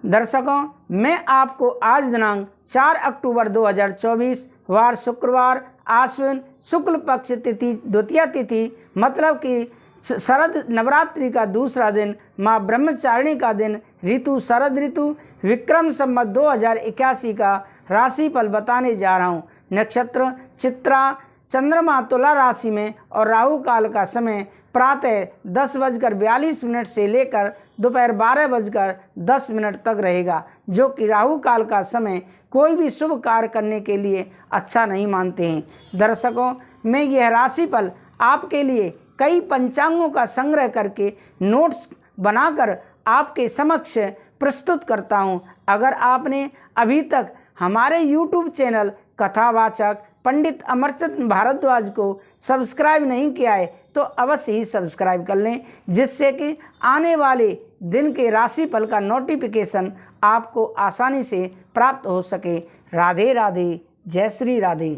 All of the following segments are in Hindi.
दर्शकों, मैं आपको आज दिनांक 4 अक्टूबर 2024 वार शुक्रवार आश्विन शुक्ल पक्ष तिथि द्वितीया तिथि मतलब कि शरद नवरात्रि का दूसरा दिन, माँ ब्रह्मचारिणी का दिन, ऋतु शरद ऋतु, विक्रम संवत 2081 का राशिफल बताने जा रहा हूँ। नक्षत्र चित्रा, चंद्रमा तुला राशि में और राहु काल का समय प्रातः 10:42 से लेकर दोपहर 12:10 तक रहेगा, जो कि राहु काल का समय कोई भी शुभ कार्य करने के लिए अच्छा नहीं मानते हैं। दर्शकों, मैं यह राशिफल आपके लिए कई पंचांगों का संग्रह करके नोट्स बनाकर आपके समक्ष प्रस्तुत करता हूं। अगर आपने अभी तक हमारे YouTube चैनल कथावाचक पंडित अमरचंद भारद्वाज को सब्सक्राइब नहीं किया है तो अवश्य ही सब्सक्राइब कर लें, जिससे कि आने वाले दिन के राशिफल का नोटिफिकेशन आपको आसानी से प्राप्त हो सके। राधे राधे, जय श्री राधे।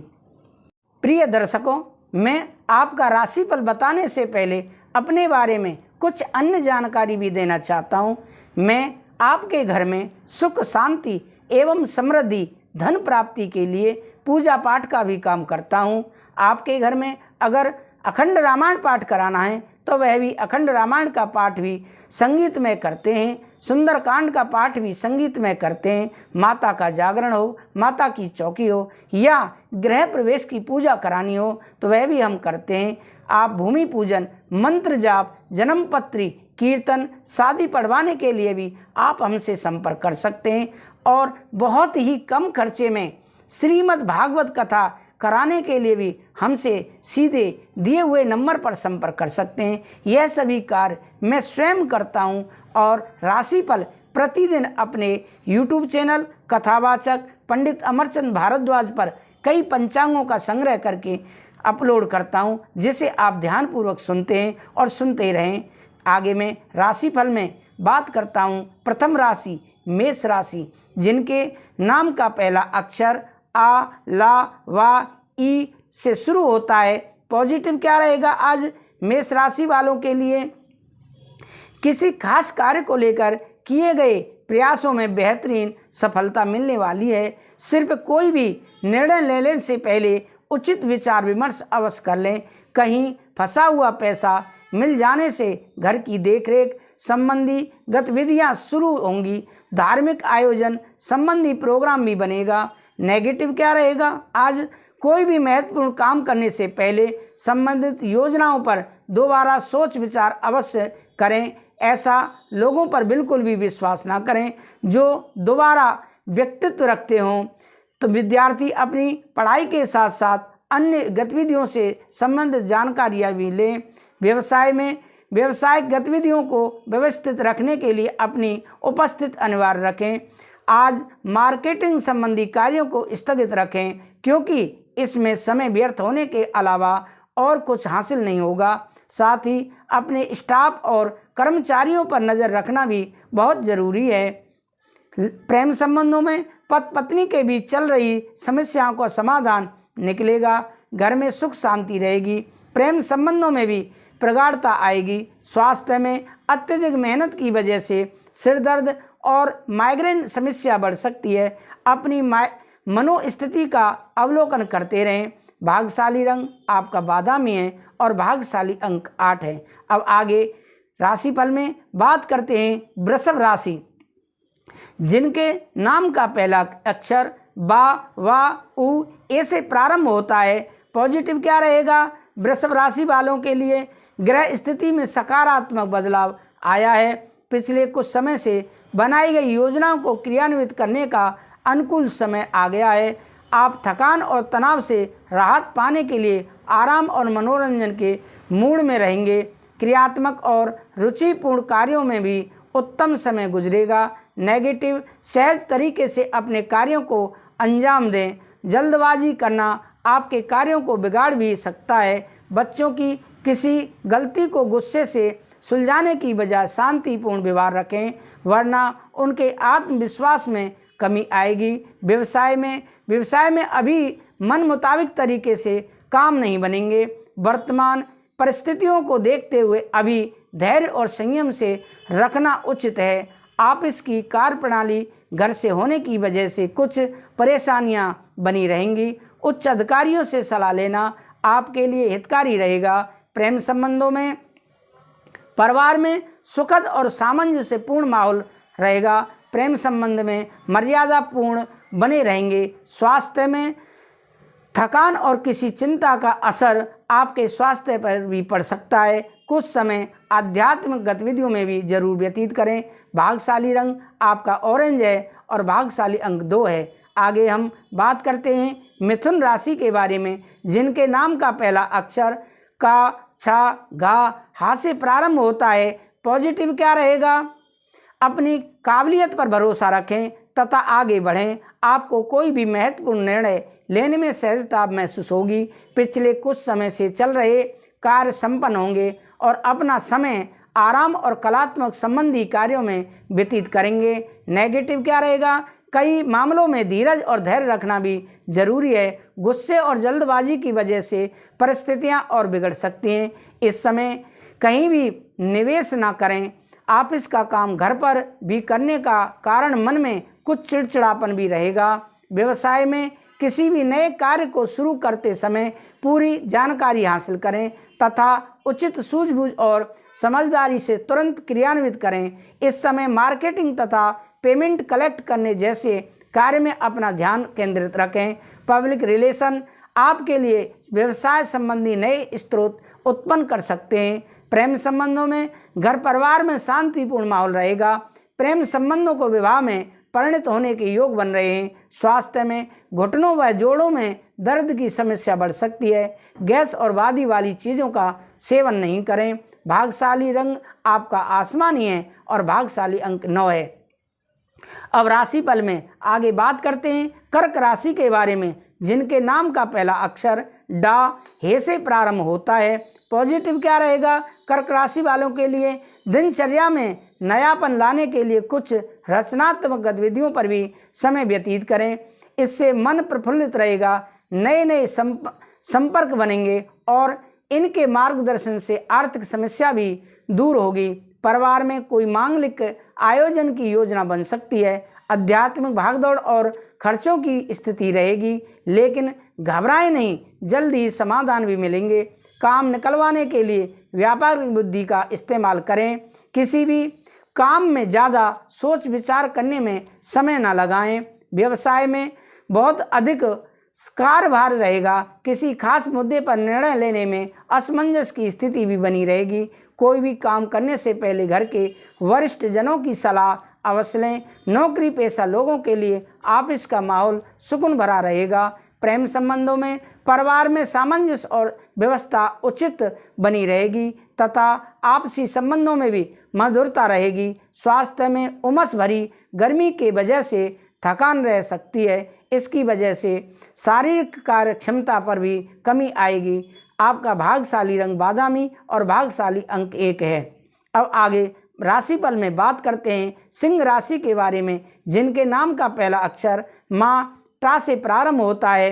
प्रिय दर्शकों, मैं आपका राशिफल बताने से पहले अपने बारे में कुछ अन्य जानकारी भी देना चाहता हूँ। मैं आपके घर में सुख शांति एवं समृद्धि धन प्राप्ति के लिए पूजा पाठ का भी काम करता हूँ। आपके घर में अगर अखंड रामायण पाठ कराना है तो वह भी अखंड रामायण का पाठ भी संगीत में करते हैं, सुंदरकांड का पाठ भी संगीत में करते हैं। माता का जागरण हो, माता की चौकी हो या गृह प्रवेश की पूजा करानी हो तो वह भी हम करते हैं। आप भूमि पूजन, मंत्र जाप, जन्मपत्री, कीर्तन, शादी पढ़वाने के लिए भी आप हमसे संपर्क कर सकते हैं और बहुत ही कम खर्चे में श्रीमद् भागवत कथा कराने के लिए भी हमसे सीधे दिए हुए नंबर पर संपर्क कर सकते हैं। यह सभी कार्य मैं स्वयं करता हूं और राशिफल प्रतिदिन अपने YouTube चैनल कथावाचक पंडित अमरचंद भारद्वाज पर कई पंचांगों का संग्रह करके अपलोड करता हूं, जिसे आप ध्यानपूर्वक सुनते हैं और सुनते रहें। आगे मैं राशिफल में बात करता हूं। प्रथम राशि मेष राशि, जिनके नाम का पहला अक्षर आ, ला, वा, ई से शुरू होता है। पॉजिटिव क्या रहेगा आज मेष राशि वालों के लिए? किसी खास कार्य को लेकर किए गए प्रयासों में बेहतरीन सफलता मिलने वाली है। सिर्फ कोई भी निर्णय लेने से पहले उचित विचार विमर्श अवश्य कर लें। कहीं फंसा हुआ पैसा मिल जाने से घर की देखरेख संबंधी गतिविधियां शुरू होंगी। धार्मिक आयोजन संबंधी प्रोग्राम भी बनेगा। नेगेटिव क्या रहेगा आज? कोई भी महत्वपूर्ण काम करने से पहले संबंधित योजनाओं पर दोबारा सोच विचार अवश्य करें। ऐसा लोगों पर बिल्कुल भी विश्वास ना करें जो दोबारा व्यक्तित्व रखते हों। तो विद्यार्थी अपनी पढ़ाई के साथ साथ अन्य गतिविधियों से संबंधित जानकारियाँ भी लें। व्यवसाय में व्यावसायिक गतिविधियों को व्यवस्थित रखने के लिए अपनी उपस्थिति अनिवार्य रखें। आज मार्केटिंग संबंधी कार्यों को स्थगित रखें, क्योंकि इसमें समय व्यर्थ होने के अलावा और कुछ हासिल नहीं होगा। साथ ही अपने स्टाफ और कर्मचारियों पर नज़र रखना भी बहुत ज़रूरी है। प्रेम संबंधों में पति पत्नी के बीच चल रही समस्याओं का समाधान निकलेगा। घर में सुख शांति रहेगी। प्रेम संबंधों में भी प्रगाढ़ता आएगी। स्वास्थ्य में अत्यधिक मेहनत की वजह से सिर दर्द और माइग्रेन समस्या बढ़ सकती है। अपनी मनोस्थिति का अवलोकन करते रहें। भाग्यशाली रंग आपका बादामी है और भाग्यशाली अंक 8 है। अब आगे राशिफल में बात करते हैं वृषभ राशि, जिनके नाम का पहला अक्षर बा, वा, उ, ए से प्रारंभ होता है। पॉजिटिव क्या रहेगा वृषभ राशि वालों के लिए? ग्रह स्थिति में सकारात्मक बदलाव आया है। पिछले कुछ समय से बनाई गई योजनाओं को क्रियान्वित करने का अनुकूल समय आ गया है। आप थकान और तनाव से राहत पाने के लिए आराम और मनोरंजन के मूड में रहेंगे। क्रियात्मक और रुचिपूर्ण कार्यों में भी उत्तम समय गुजरेगा। नेगेटिव, सहज तरीके से अपने कार्यों को अंजाम दें। जल्दबाजी करना आपके कार्यों को बिगाड़ भी सकता है। बच्चों की किसी गलती को गुस्से से सुलझाने की बजाय शांतिपूर्ण व्यवहार रखें, वरना उनके आत्मविश्वास में कमी आएगी। व्यवसाय में अभी मन मुताबिक तरीके से काम नहीं बनेंगे। वर्तमान परिस्थितियों को देखते हुए अभी धैर्य और संयम से रखना उचित है। ऑफिस की कार्यप्रणाली घर से होने की वजह से कुछ परेशानियां बनी रहेंगी। उच्च अधिकारियों से सलाह लेना आपके लिए हितकारी रहेगा। प्रेम संबंधों में परिवार में सुखद और सामंजस्यपूर्ण माहौल रहेगा। प्रेम संबंध में मर्यादापूर्ण बने रहेंगे। स्वास्थ्य में थकान और किसी चिंता का असर आपके स्वास्थ्य पर भी पड़ सकता है। कुछ समय आध्यात्मिक गतिविधियों में भी जरूर व्यतीत करें। भाग्यशाली रंग आपका ऑरेंज है और भाग्यशाली अंक 2 है। आगे हम बात करते हैं मिथुन राशि के बारे में, जिनके नाम का पहला अक्षर का, छा, घा, हा से प्रारंभ होता है। पॉजिटिव क्या रहेगा? अपनी काबिलियत पर भरोसा रखें तथा आगे बढ़ें। आपको कोई भी महत्वपूर्ण निर्णय लेने में सहजता महसूस होगी। पिछले कुछ समय से चल रहे कार्य संपन्न होंगे और अपना समय आराम और कलात्मक संबंधी कार्यों में व्यतीत करेंगे। नेगेटिव क्या रहेगा? कई मामलों में धीरज और धैर्य रखना भी जरूरी है। गुस्से और जल्दबाजी की वजह से परिस्थितियां और बिगड़ सकती हैं। इस समय कहीं भी निवेश ना करें। ऑफिस का काम घर पर भी करने का कारण मन में कुछ चिड़चिड़ापन भी रहेगा। व्यवसाय में किसी भी नए कार्य को शुरू करते समय पूरी जानकारी हासिल करें तथा उचित सूझबूझ और समझदारी से तुरंत क्रियान्वित करें। इस समय मार्केटिंग तथा पेमेंट कलेक्ट करने जैसे कार्य में अपना ध्यान केंद्रित रखें। पब्लिक रिलेशन आपके लिए व्यवसाय संबंधी नए स्रोत उत्पन्न कर सकते हैं। प्रेम संबंधों में घर परिवार में शांतिपूर्ण माहौल रहेगा। प्रेम संबंधों को विवाह में परिणत होने के योग बन रहे हैं। स्वास्थ्य में घुटनों व जोड़ों में दर्द की समस्या बढ़ सकती है। गैस और वादी वाली चीज़ों का सेवन नहीं करें। भाग्यशाली रंग आपका आसमानी है और भाग्यशाली अंक 9 है। अब राशिफल में आगे बात करते हैं कर्क राशि के बारे में, जिनके नाम का पहला अक्षर डा, हे से प्रारंभ होता है। पॉजिटिव क्या रहेगा? कर्क राशि वालों के लिए दिनचर्या में नयापन लाने के लिए कुछ रचनात्मक गतिविधियों पर भी समय व्यतीत करें। इससे मन प्रफुल्लित रहेगा। नए नए संपर्क बनेंगे और इनके मार्गदर्शन से आर्थिक समस्या भी दूर होगी। परिवार में कोई मांगलिक आयोजन की योजना बन सकती है। आध्यात्मिक भागदौड़ और खर्चों की स्थिति रहेगी, लेकिन घबराएं नहीं, जल्द ही समाधान भी मिलेंगे। काम निकलवाने के लिए व्यापारिक बुद्धि का इस्तेमाल करें। किसी भी काम में ज़्यादा सोच विचार करने में समय न लगाएं। व्यवसाय में बहुत अधिक कार्यभार रहेगा। किसी खास मुद्दे पर निर्णय लेने में असमंजस की स्थिति भी बनी रहेगी। कोई भी काम करने से पहले घर के वरिष्ठ जनों की सलाह अवश्य लें। नौकरी पेशा लोगों के लिए ऑफिस का माहौल सुकून भरा रहेगा। प्रेम संबंधों में परिवार में सामंजस्य और व्यवस्था उचित बनी रहेगी तथा आपसी संबंधों में भी मधुरता रहेगी। स्वास्थ्य में उमस भरी गर्मी के वजह से थकान रह सकती है। इसकी वजह से शारीरिक कार्य क्षमता पर भी कमी आएगी। आपका भाग्यशाली रंग बादामी और भाग्यशाली अंक 1 है। अब आगे राशिफल में बात करते हैं सिंह राशि के बारे में, जिनके नाम का पहला अक्षर माँ टा से प्रारंभ होता है।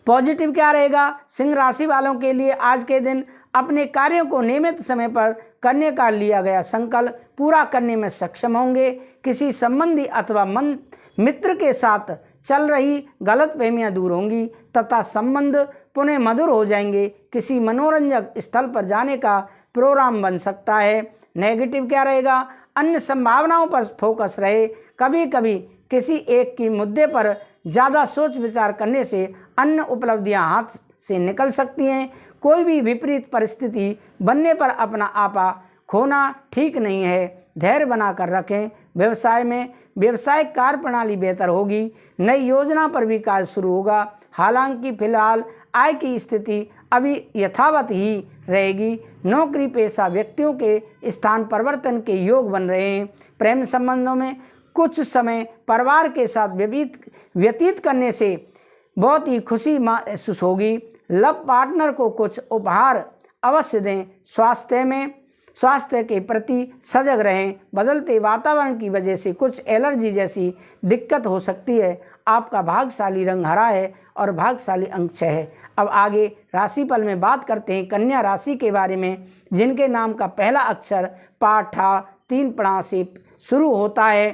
पॉजिटिव क्या रहेगा? सिंह राशि वालों के लिए आज के दिन अपने कार्यों को नियमित समय पर करने का लिया गया संकल्प पूरा करने में सक्षम होंगे। किसी संबंधी अथवा मित्र के साथ चल रही गलतफहमियां दूर होंगी तथा संबंध पुनः मधुर हो जाएंगे। किसी मनोरंजक स्थल पर जाने का प्रोग्राम बन सकता है। नेगेटिव क्या रहेगा? अन्य संभावनाओं पर फोकस रहे। कभी कभी किसी एक की मुद्दे पर ज़्यादा सोच विचार करने से अन्य उपलब्धियां हाथ से निकल सकती हैं। कोई भी विपरीत परिस्थिति बनने पर अपना आपा खोना ठीक नहीं है। धैर्य बनाकर रखें। व्यवसाय में व्यवसायिक कार्य प्रणाली बेहतर होगी। नई योजना पर भी कार्य शुरू होगा। हालांकि फिलहाल आय की स्थिति अभी यथावत ही रहेगी। नौकरी पेशा व्यक्तियों के स्थान परिवर्तन के योग बन रहे हैं। प्रेम संबंधों में कुछ समय परिवार के साथ व्यतीत करने से बहुत ही खुशी महसूस होगी। लव पार्टनर को कुछ उपहार अवश्य दें। स्वास्थ्य के प्रति सजग रहें। बदलते वातावरण की वजह से कुछ एलर्जी जैसी दिक्कत हो सकती है। आपका भाग्यशाली रंग हरा है और भाग्यशाली अंक 6 है। अब आगे राशिफल में बात करते हैं कन्या राशि के बारे में, जिनके नाम का पहला अक्षर पा, ठा, 3 प्रणा से शुरू होता है।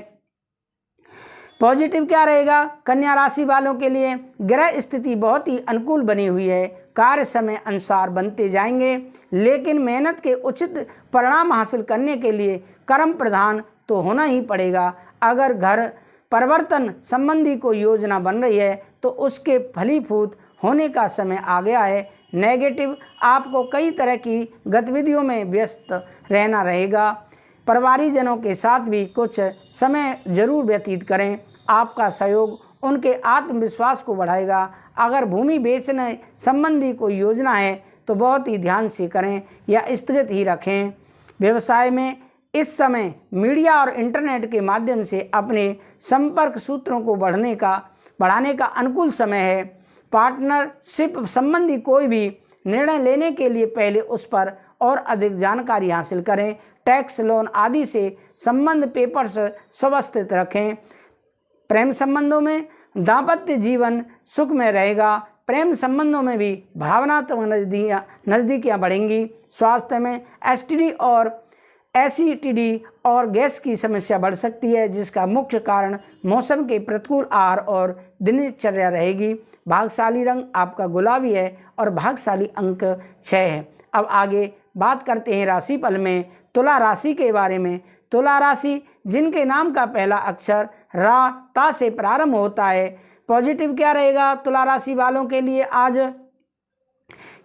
पॉजिटिव क्या रहेगा? कन्या राशि वालों के लिए ग्रह स्थिति बहुत ही अनुकूल बनी हुई है। कार्य समय अनुसार बनते जाएंगे, लेकिन मेहनत के उचित परिणाम हासिल करने के लिए कर्म प्रधान तो होना ही पड़ेगा। अगर घर परिवर्तन संबंधी कोई योजना बन रही है तो उसके फलीभूत होने का समय आ गया है। नेगेटिव, आपको कई तरह की गतिविधियों में व्यस्त रहना रहेगा। परिवारजनों के साथ भी कुछ समय जरूर व्यतीत करें। आपका सहयोग उनके आत्मविश्वास को बढ़ाएगा। अगर भूमि बेचने संबंधी कोई योजना है तो बहुत ही ध्यान से करें या स्थगित ही रखें। व्यवसाय में इस समय मीडिया और इंटरनेट के माध्यम से अपने संपर्क सूत्रों को बढ़ाने का अनुकूल समय है। पार्टनरशिप संबंधी कोई भी निर्णय लेने के लिए पहले उस पर और अधिक जानकारी हासिल करें। टैक्स, लोन आदि से संबंध पेपर्स सुव्यवस्थित रखें। प्रेम संबंधों में दाम्पत्य जीवन सुख में रहेगा। प्रेम संबंधों में भी भावनात्मक नज़दीकियाँ बढ़ेंगी। स्वास्थ्य में एसटीडी और एसिडिटी और गैस की समस्या बढ़ सकती है, जिसका मुख्य कारण मौसम के प्रतिकूल आहार और दिनचर्या रहेगी। भाग्यशाली रंग आपका गुलाबी है और भाग्यशाली अंक 6 है। अब आगे बात करते हैं राशिफल में तुला राशि के बारे में। तुला राशि जिनके नाम का पहला अक्षर रा ता से प्रारंभ होता है। पॉजिटिव क्या रहेगा तुला राशि वालों के लिए? आज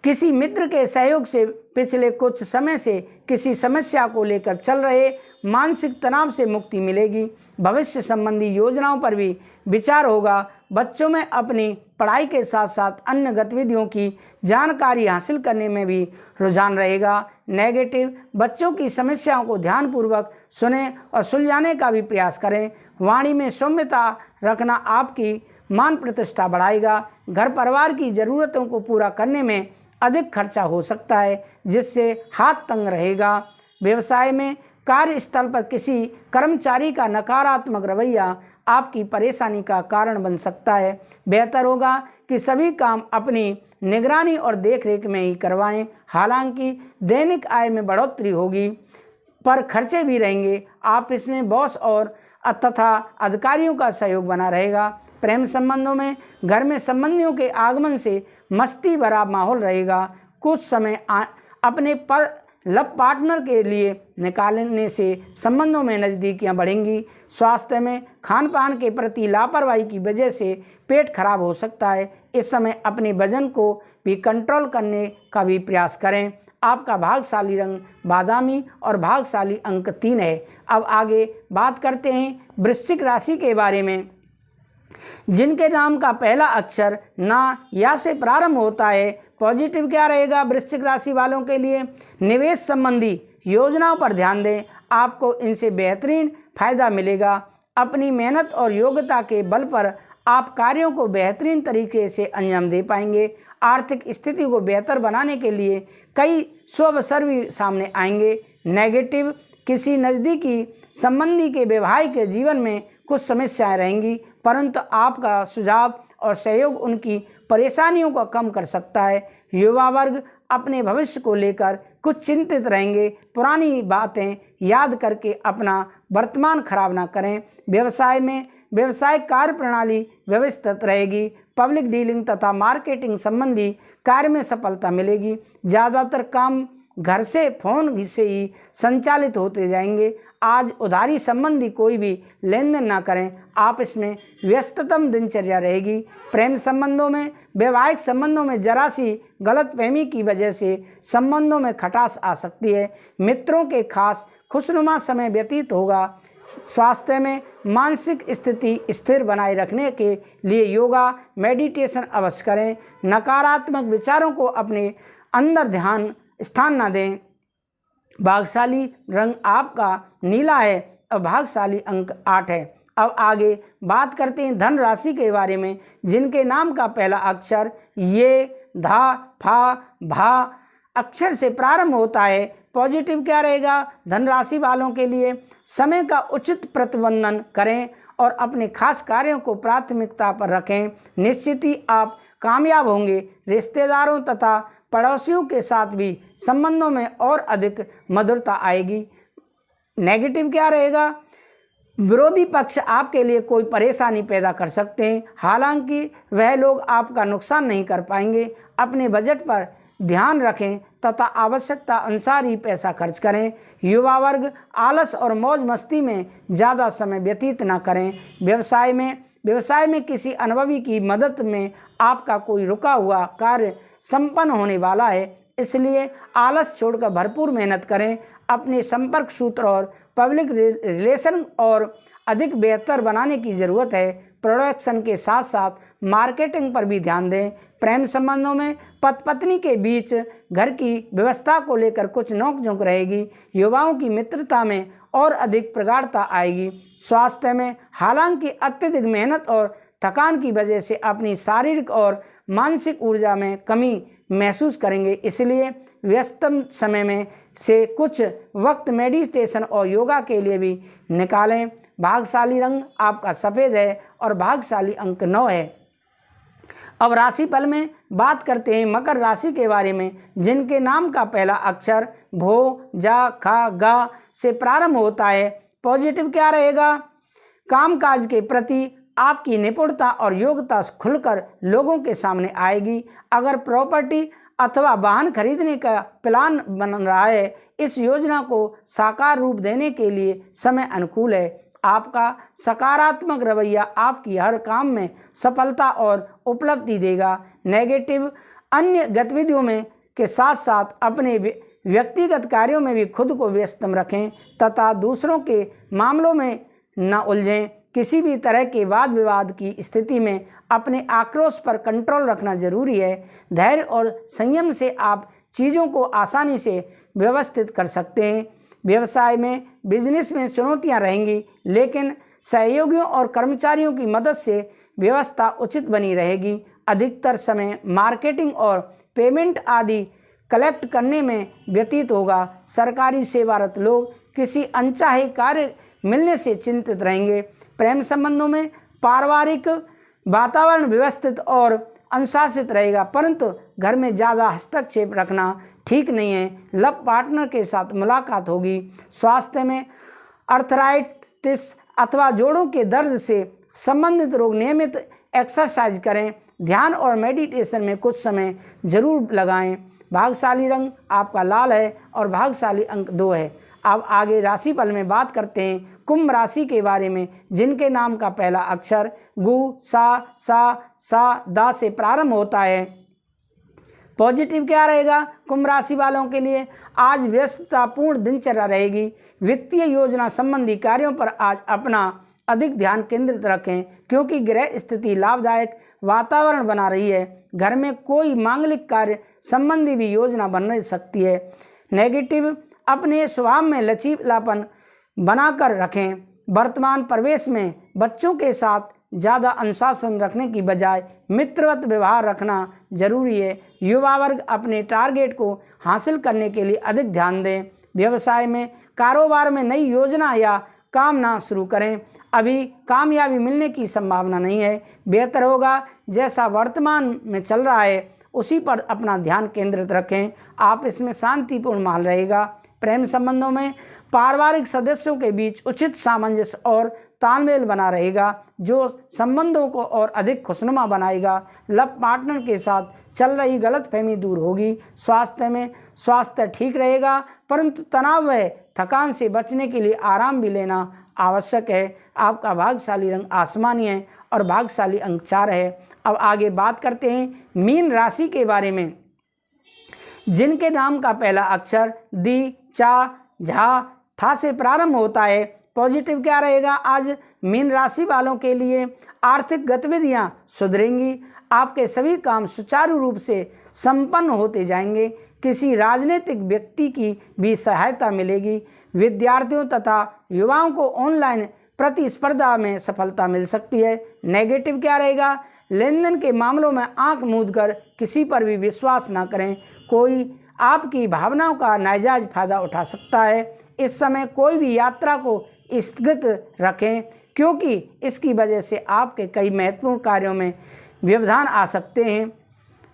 किसी मित्र के सहयोग से पिछले कुछ समय से किसी समस्या को लेकर चल रहे मानसिक तनाव से मुक्ति मिलेगी। भविष्य संबंधी योजनाओं पर भी विचार होगा। बच्चों में अपनी पढ़ाई के साथ साथ अन्य गतिविधियों की जानकारी हासिल करने में भी रुझान रहेगा। नेगेटिव, बच्चों की समस्याओं को ध्यानपूर्वक सुनें और सुलझाने का भी प्रयास करें। वाणी में सौम्यता रखना आपकी मान प्रतिष्ठा बढ़ाएगा। घर परिवार की ज़रूरतों को पूरा करने में अधिक खर्चा हो सकता है, जिससे हाथ तंग रहेगा। व्यवसाय में कार्यस्थल पर किसी कर्मचारी का नकारात्मक रवैया आपकी परेशानी का कारण बन सकता है। बेहतर होगा कि सभी काम अपनी निगरानी और देखरेख में ही करवाएं। हालांकि दैनिक आय में बढ़ोतरी होगी, पर खर्चे भी रहेंगे। आप इसमें बॉस और तथा अधिकारियों का सहयोग बना रहेगा। प्रेम संबंधों में घर में संबंधियों के आगमन से मस्ती भरा माहौल रहेगा। कुछ समय अपने पार्टनर के लिए निकालने से संबंधों में नज़दीकियां बढ़ेंगी। स्वास्थ्य में खान पान के प्रति लापरवाही की वजह से पेट खराब हो सकता है। इस समय अपने वजन को भी कंट्रोल करने का भी प्रयास करें। आपका भाग्यशाली रंग बादामी और भाग्यशाली अंक 3 है। अब आगे बात करते हैं वृश्चिक राशि के बारे में, जिनके नाम का पहला अक्षर ना या से प्रारंभ होता है। पॉजिटिव क्या रहेगा वृश्चिक राशि वालों के लिए? निवेश संबंधी योजनाओं पर ध्यान दें, आपको इनसे बेहतरीन फायदा मिलेगा। अपनी मेहनत और योग्यता के बल पर आप कार्यों को बेहतरीन तरीके से अंजाम दे पाएंगे। आर्थिक स्थिति को बेहतर बनाने के लिए कई शुभ अवसर भी सामने आएंगे। नेगेटिव, किसी नज़दीकी संबंधी के वैवाहिक जीवन में कुछ समस्याएं रहेंगी, परंतु आपका सुझाव और सहयोग उनकी परेशानियों को कम कर सकता है। युवा वर्ग अपने भविष्य को लेकर कुछ चिंतित रहेंगे। पुरानी बातें याद करके अपना वर्तमान खराब ना करें। व्यवसाय में व्यवसायिक कार्य प्रणाली व्यवस्थित रहेगी। पब्लिक डीलिंग तथा मार्केटिंग संबंधी कार्य में सफलता मिलेगी। ज़्यादातर काम घर से फोन से ही संचालित होते जाएंगे। आज उधारी संबंधी कोई भी लेन देन ना करें, आप इसमें व्यस्ततम दिनचर्या रहेगी। प्रेम संबंधों में वैवाहिक संबंधों में जरा सी गलतफहमी की वजह से संबंधों में खटास आ सकती है। मित्रों के खास खुशनुमा समय व्यतीत होगा। स्वास्थ्य में मानसिक स्थिति स्थिर बनाए रखने के लिए योगा मेडिटेशन अवश्य करें। नकारात्मक विचारों को अपने अंदर ध्यान स्थान न दें। भाग्यशाली रंग आपका नीला है और भाग्यशाली अंक 8 है। अब आगे बात करते हैं धन राशि के बारे में, जिनके नाम का पहला अक्षर ये धा फा भा अक्षर से प्रारंभ होता है। पॉजिटिव क्या रहेगा धन राशि वालों के लिए? समय का उचित प्रबंधन करें और अपने खास कार्यों को प्राथमिकता पर रखें। निश्चित ही आप कामयाब होंगे। रिश्तेदारों तथा पड़ोसियों के साथ भी संबंधों में और अधिक मधुरता आएगी। नेगेटिव क्या रहेगा? विरोधी पक्ष आपके लिए कोई परेशानी पैदा कर सकते हैं, हालांकि वह लोग आपका नुकसान नहीं कर पाएंगे। अपने बजट पर ध्यान रखें तथा आवश्यकता अनुसार ही पैसा खर्च करें। युवा वर्ग आलस और मौज मस्ती में ज़्यादा समय व्यतीत न करें। व्यवसाय में किसी अनुभवी की मदद में आपका कोई रुका हुआ कार्य संपन्न होने वाला है, इसलिए आलस छोड़कर भरपूर मेहनत करें। अपने संपर्क सूत्र और पब्लिक रिलेशन और अधिक बेहतर बनाने की ज़रूरत है। प्रोडक्शन के साथ साथ मार्केटिंग पर भी ध्यान दें। प्रेम संबंधों में पति पत्नी के बीच घर की व्यवस्था को लेकर कुछ नोकझोंक रहेगी। युवाओं की मित्रता में और अधिक प्रगाढ़ता आएगी। स्वास्थ्य में हालांकि अत्यधिक मेहनत और थकान की वजह से अपनी शारीरिक और मानसिक ऊर्जा में कमी महसूस करेंगे, इसलिए व्यस्त समय में से कुछ वक्त मेडिटेशन और योगा के लिए भी निकालें। भाग्यशाली रंग आपका सफ़ेद है और भाग्यशाली अंक 9 है। अब राशिफल में बात करते हैं मकर राशि के बारे में, जिनके नाम का पहला अक्षर भो, जा, खा, गा से प्रारंभ होता है। पॉजिटिव क्या रहेगा? कामकाज के प्रति आपकी निपुणता और योग्यता खुलकर लोगों के सामने आएगी। अगर प्रॉपर्टी अथवा वाहन खरीदने का प्लान बन रहा है, इस योजना को साकार रूप देने के लिए समय अनुकूल है। आपका सकारात्मक रवैया आपकी हर काम में सफलता और उपलब्धि देगा। नेगेटिव अन्य गतिविधियों में के साथ साथ अपने व्यक्तिगत कार्यों में भी खुद को व्यस्त रखें तथा दूसरों के मामलों में न उलझें। किसी भी तरह के वाद विवाद की स्थिति में अपने आक्रोश पर कंट्रोल रखना जरूरी है। धैर्य और संयम से आप चीज़ों को आसानी से व्यवस्थित कर सकते हैं। व्यवसाय में बिजनेस में चुनौतियां रहेंगी, लेकिन सहयोगियों और कर्मचारियों की मदद से व्यवस्था उचित बनी रहेगी। अधिकतर समय मार्केटिंग और पेमेंट आदि कलेक्ट करने में व्यतीत होगा। सरकारी सेवारत लोग किसी अनचाहे कार्य मिलने से चिंतित रहेंगे। प्रेम संबंधों में पारिवारिक वातावरण व्यवस्थित और अनुशासित रहेगा, परंतु घर में ज़्यादा हस्तक्षेप रखना ठीक नहीं है। लव पार्टनर के साथ मुलाकात होगी। स्वास्थ्य में अर्थराइटिस अथवा जोड़ों के दर्द से संबंधित रोग। नियमित एक्सरसाइज करें। ध्यान और मेडिटेशन में कुछ समय जरूर लगाएं। भाग्यशाली रंग आपका लाल है और भाग्यशाली अंक 2 है। अब आगे राशिफल में बात करते हैं कुंभ राशि के बारे में, जिनके नाम का पहला अक्षर गु, सा, दा से प्रारंभ होता है। पॉजिटिव क्या रहेगा? कुंभ राशि वालों के लिए आज व्यस्ततापूर्ण दिनचर्या रहेगी। वित्तीय योजना संबंधी कार्यों पर आज अपना अधिक ध्यान केंद्रित रखें, क्योंकि ग्रह स्थिति लाभदायक वातावरण बना रही है। घर में कोई मांगलिक कार्य संबंधी भी योजना बन सकती है। नेगेटिव अपने स्वभाव में लचीलापन बनाकर रखें। वर्तमान परिवेश में बच्चों के साथ ज़्यादा अनुशासन रखने की बजाय मित्रवत व्यवहार रखना जरूरी है। युवा वर्ग अपने टारगेट को हासिल करने के लिए अधिक ध्यान दें। व्यवसाय में कारोबार में नई योजना या काम ना शुरू करें, अभी कामयाबी मिलने की संभावना नहीं है। बेहतर होगा जैसा वर्तमान में चल रहा है उसी पर अपना ध्यान केंद्रित रखें। आप इसमें शांतिपूर्ण माहौल रहेगा। प्रेम संबंधों में पारिवारिक सदस्यों के बीच उचित सामंजस्य और तालमेल बना रहेगा, जो संबंधों को और अधिक खुशनुमा बनाएगा। लव पार्टनर के साथ चल रही गलतफहमी दूर होगी। स्वास्थ्य में स्वास्थ्य ठीक रहेगा, परंतु तनाव व थकान से बचने के लिए आराम भी लेना आवश्यक है। आपका भाग्यशाली रंग आसमानी है और भाग्यशाली अंक 4 है। अब आगे बात करते हैं मीन राशि के बारे में, जिनके नाम का पहला अक्षर दी, चा, झा, था से प्रारंभ होता है। पॉजिटिव क्या रहेगा? आज मीन राशि वालों के लिए आर्थिक गतिविधियां सुधरेंगी। आपके सभी काम सुचारू रूप से संपन्न होते जाएंगे। किसी राजनीतिक व्यक्ति की भी सहायता मिलेगी। विद्यार्थियों तथा युवाओं को ऑनलाइन प्रतिस्पर्धा में सफलता मिल सकती है। नेगेटिव क्या रहेगा? लेन देन के मामलों में आंख मूंद कर किसी पर भी विश्वास ना करें। कोई आपकी भावनाओं का नाजायज फायदा उठा सकता है। इस समय कोई भी यात्रा को स्थगित रखें, क्योंकि इसकी वजह से आपके कई महत्वपूर्ण कार्यों में व्यवधान आ सकते हैं।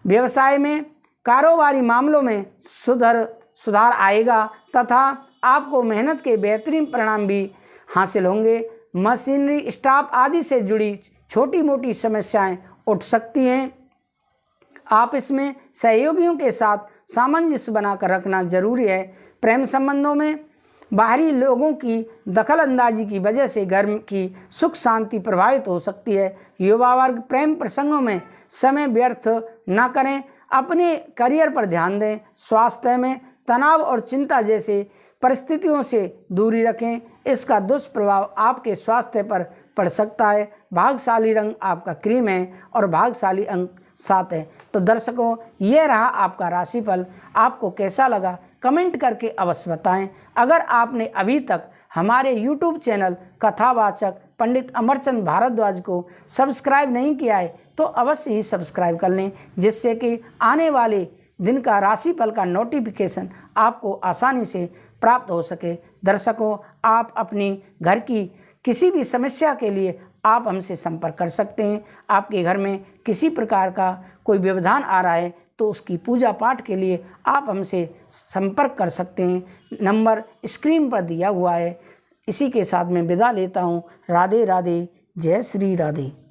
व्यवसाय में कारोबारी मामलों में सुधार आएगा तथा आपको मेहनत के बेहतरीन परिणाम भी हासिल होंगे। मशीनरी, स्टाफ आदि से जुड़ी छोटी मोटी समस्याएं उठ सकती हैं। आप इसमें सहयोगियों के साथ सामंजस्य बनाकर रखना जरूरी है। प्रेम संबंधों में बाहरी लोगों की दखल अंदाजी की वजह से घर की सुख शांति प्रभावित हो सकती है। युवा वर्ग प्रेम प्रसंगों में समय व्यर्थ न करें, अपने करियर पर ध्यान दें। स्वास्थ्य में तनाव और चिंता जैसे परिस्थितियों से दूरी रखें, इसका दुष्प्रभाव आपके स्वास्थ्य पर पड़ सकता है। भाग्यशाली रंग आपका क्रीम है और भाग्यशाली अंक 7 है। तो दर्शकों, ये रहा आपका राशिफल। आपको कैसा लगा कमेंट करके अवश्य बताएं। अगर आपने अभी तक हमारे YouTube चैनल कथावाचक पंडित अमरचंद भारद्वाज को सब्सक्राइब नहीं किया है तो अवश्य ही सब्सक्राइब कर लें, जिससे कि आने वाले दिन का राशिफल का नोटिफिकेशन आपको आसानी से प्राप्त हो सके। दर्शकों, आप अपनी घर की किसी भी समस्या के लिए आप हमसे संपर्क कर सकते हैं। आपके घर में किसी प्रकार का कोई व्यवधान आ रहा है तो उसकी पूजा पाठ के लिए आप हमसे संपर्क कर सकते हैं। नंबर स्क्रीन पर दिया हुआ है। इसी के साथ मैं विदा लेता हूँ। राधे राधे, जय श्री राधे।